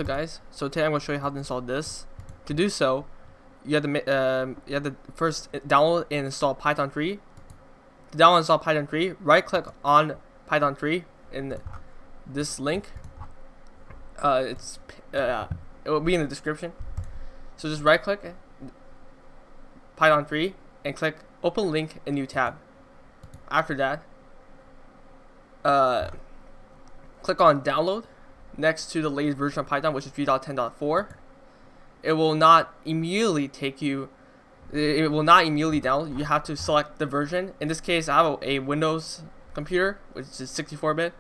So guys, so today I'm going to show you how to install this. To do so, you have to first download and install Python 3. To download and install Python 3, right click on Python 3 in this link. It will be in the description. So just right click Python 3 and click open link in new tab. After that, click on download next to the latest version of Python, which is 3.10.4. It will not immediately download. You have to select the version. In this case, I have a Windows computer, which is 64-bit.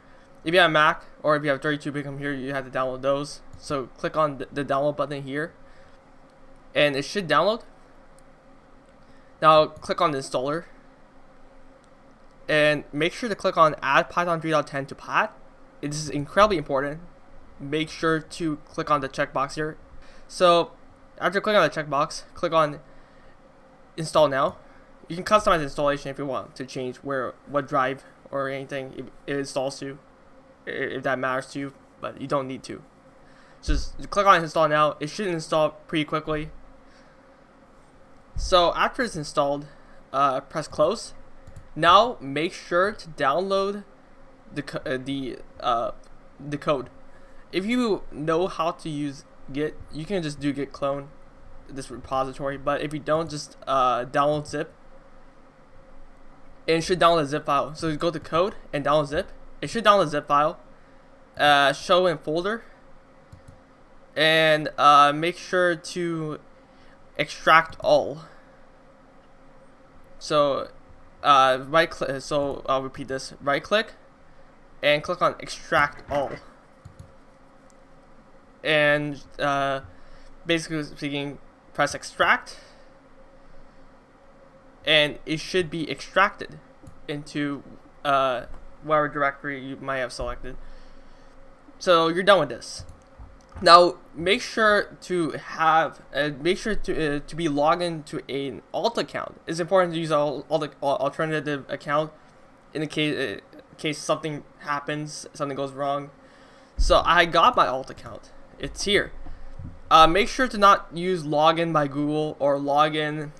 If you have a Mac or if you have a 32-bit computer, you have to download those. So click on the download button here, and it should download. Now click on the installer, and make sure to click on add Python 3.10 to Pat. This is incredibly important. Make sure to click on the checkbox here. So after clicking on the checkbox, click on install now. You can customize the installation if you want to change what drive or anything it installs to, if that matters to you, but you don't need to. Just click on install now. It should install pretty quickly. So after it's installed, press close. Now make sure to download the code. If you know how to use Git, you can just do git clone this repository. But if you don't, just download zip. And it should download a zip file. So go to code and download zip. It should download a zip file. Show in folder. And make sure to extract all. So right click. So I'll repeat this. Right click and click on extract all. And basically speaking, press extract, and it should be extracted into whatever directory you might have selected. So you're done with this. Now make sure to have to be logged into an alt account. It's important to use an alternative account in the case something happens, something goes wrong. So I got my alt account. It's here. Make sure to not use login by Google or login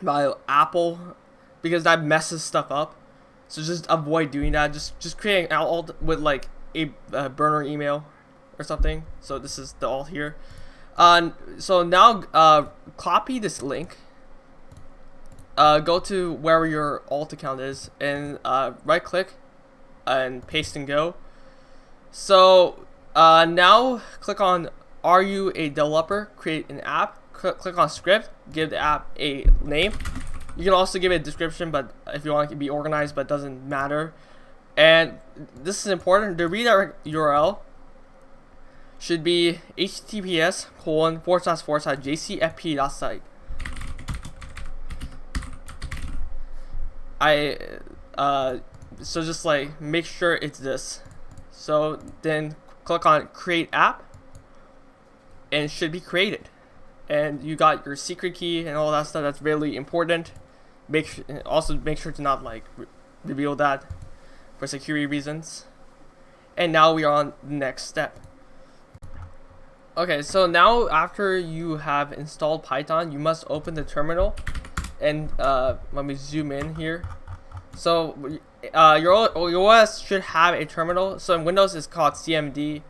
by Apple, because that messes stuff up. So just avoid doing that. Just create an alt with like a burner email or something. So this is the alt here. So now copy this link. Go to wherever your alt account is and right click and paste and go. So now click on are you a developer, create an app. Click on script, give the app a name. You can also give it a description, but if you want it to be organized, but it doesn't matter. And this is important. The redirect URL should be https://jcfp.site. So just like make sure it's this. So then click on create app, and it should be created. And you got your secret key and all that stuff. That's really important. Also make sure to not like reveal that for security reasons. And now we are on the next step. Okay, so now after you have installed Python, you must open the terminal. And let me zoom in here. So your OS should have a terminal. So in Windows it's called CMD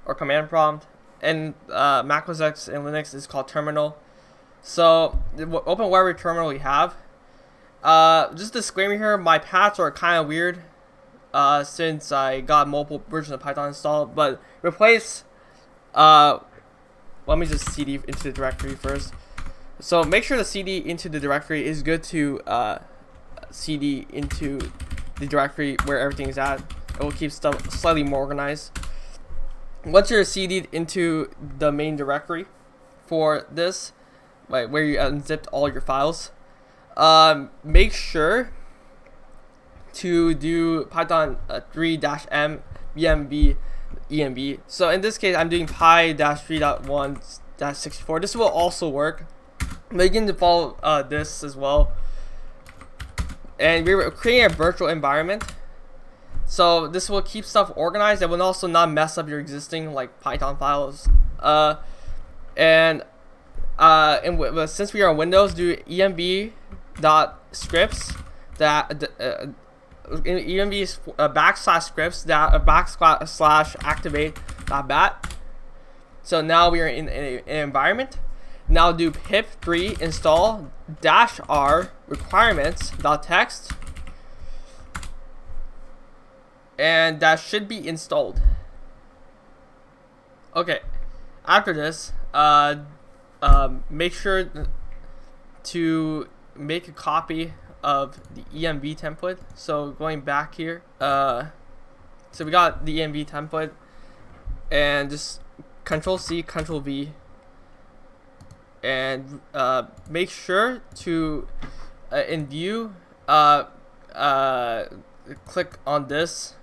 or command prompt, and Mac OS X and Linux is called terminal. So open whatever terminal you have. Just a disclaimer here, my paths are kind of weird since I got multiple versions of Python installed, but replace let me just cd into the directory first. So make sure the cd into the directory is good to cd into the directory where everything is at. It will keep stuff slightly more organized. Once you're cd'd into the main directory for this, like where you unzipped all your files, make sure to do Python 3-m env env. So in this case, I'm doing py-3.1-64. This will also work, but you can follow this as well. And we're creating a virtual environment. So this will keep stuff organized. It will also not mess up your existing like Python files And since we are on Windows, do env dot scripts that env backslash scripts that backslash activate dot bat. So now we are in an environment. Now do pip3 install -r requirements dot text, and that should be installed. Okay, after this, make sure to make a copy of the env template. So going back here, so we got the env template, and just Control C, Control V, and make sure to in view click on this.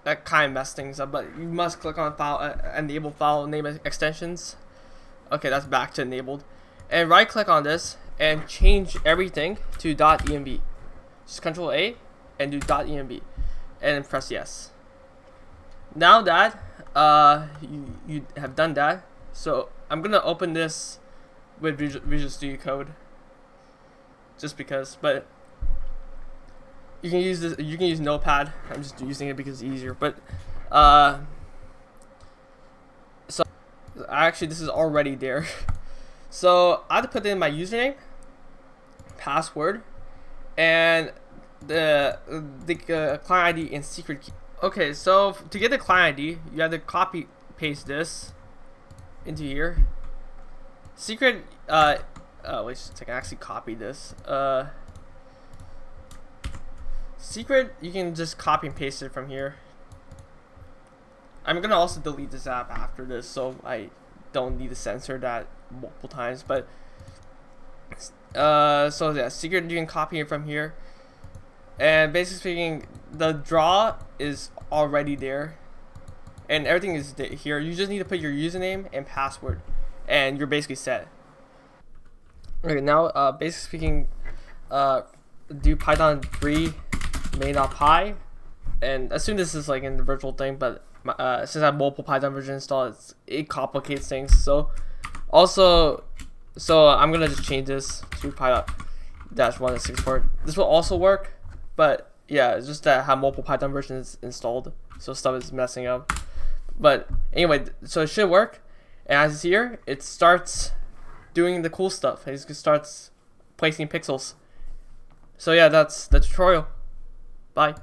That kind of messed things up, but you must click on file, enable file name extensions. Okay, that's back to enabled, and right click on this and change everything to .env. Just Control A and do .env, and press yes. Now that you have done that, so I'm gonna open this with Visual Studio Code, just because, but you can use this. You can use Notepad. I'm just using it because it's easier. But so actually, this is already there. So I have to put in my username, password, and the client ID and secret key. Okay, so to get the client ID, you have to copy paste this into here. Secret. Wait a second. I actually copied this. Secret, you can just copy and paste it from here. I'm gonna also delete this app after this, so I don't need to censor that multiple times. But so yeah, secret, you can copy it from here. And basically speaking, the draw is already there, and everything is here. You just need to put your username and password, and you're basically set. Okay, now basically speaking, do Python 3 main.py, and assume this is like in the virtual thing, but since I have multiple Python versions installed, it complicates things. So I'm gonna just change this to Python-1.64. This will also work, but yeah, it's just that I have multiple Python versions installed, so stuff is messing up. But anyway, so it should work, and as here, it starts doing the cool stuff. It starts placing pixels. So yeah, that's the tutorial. Bye.